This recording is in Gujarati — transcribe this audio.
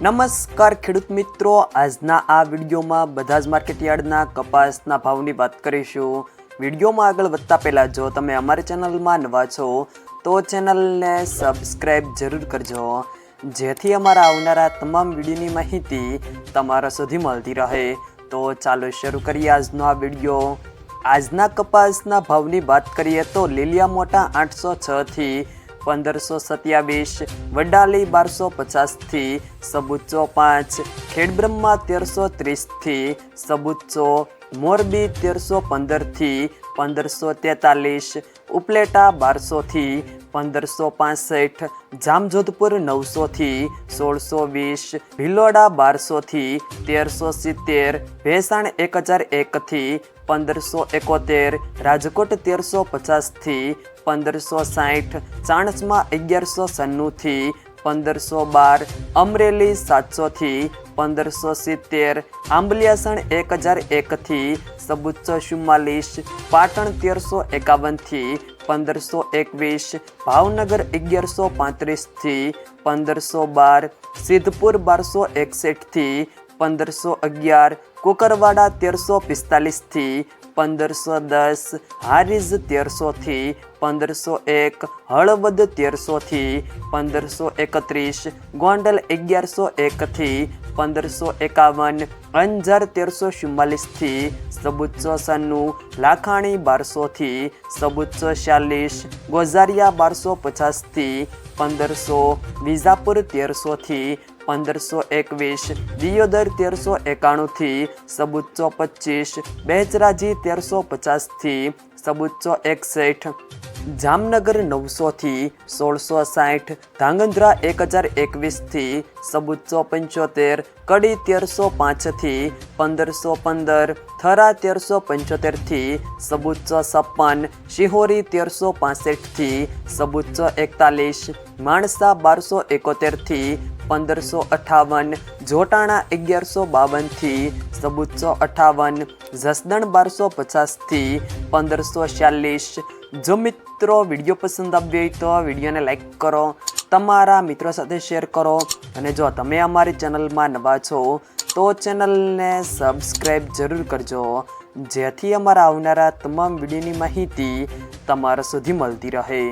નમસ્કાર ખેડૂત મિત્રો, આજના આ વિડીયોમાં બધા જ માર્કેટયાર્ડના કપાસના ભાવની વાત કરીશું। વિડીયોમાં આગળ વધતા પહેલાં જો તમે અમારી ચેનલમાં નવા છો તો ચેનલને સબસ્ક્રાઈબ જરૂર કરજો, જેથી અમારા આવનારા તમામ વિડીયોની માહિતી તમારા સુધી મળતી રહે। તો ચાલો શરૂ કરીએ આજનો આ વિડીયો। આજના કપાસના ભાવની વાત કરીએ તો લીલિયા મોટા 806 થી 1527, વડાલી 1250 થી સબુચ્ચો 5, ખેડબ્રહ્મા 1330 થી સબુચ્ચો, મોરબી 1315 થી 1543, ઉપલેટા 1200 થી 1565, જામજોધપુર 900 થી 1620, ભિલોડા 1200 થી 1370, ભેસાણ 1001 થી 1571, રાજકોટ 1350 થી 1560, ચાણસ્મા 1196 થી 1512, અમરેલી 700 થી 1570, આંબલિયાસણ 1001 થી સબુચ્ચો 44, પાટણ 1351 થી 1521, ભાવનગર 1135 થી 1512, સિદ્ધપુર 1261 થી 1511, કુકરવાડા 1345 થી 1510, હારીજ 1300 થી 1501, હળવદ 1300 થી 1531, ગોંડલ 1101 થી 1551, અંજાર 1344 થી સબુચ્ચો 96, લાખાણી 1200 થી સબુચ્ચો 46, ગોઝારિયા 1250 થી 1500, વિજાપુર 1300 થી 1521, દિયોદર 1391 થી સબુચ્ચો 25, બહચરાજી 1350 થી સબુચ્ચો 61, જામનગર 900 થી 1660, ધાંગધ્રા 1021 થી સબુચ્ચો 75, કડી 1305 થી 1515, થરા 1375 થી સબુચ્ચો 56, શિહોરી 1365 થી સબુચ્ચો 41, માણસા 1271 થી 1558, જોટાણા 1152 થી સબુચ્ચો 58, જસદણ 1250 થી 1546। જો મિત્રો વિડીયો પસંદ આવ્યો હોય તો વિડીયોને લાઈક કરો, તમારા મિત્રો સાથે શેર કરો, અને જો તમે અમારી ચેનલમાં નવા છો તો ચેનલને સબસ્ક્રાઈબ જરૂર કરજો, જેથી અમારા આવનારા તમામ વિડીયોની માહિતી તમારા સુધી મળતી રહે।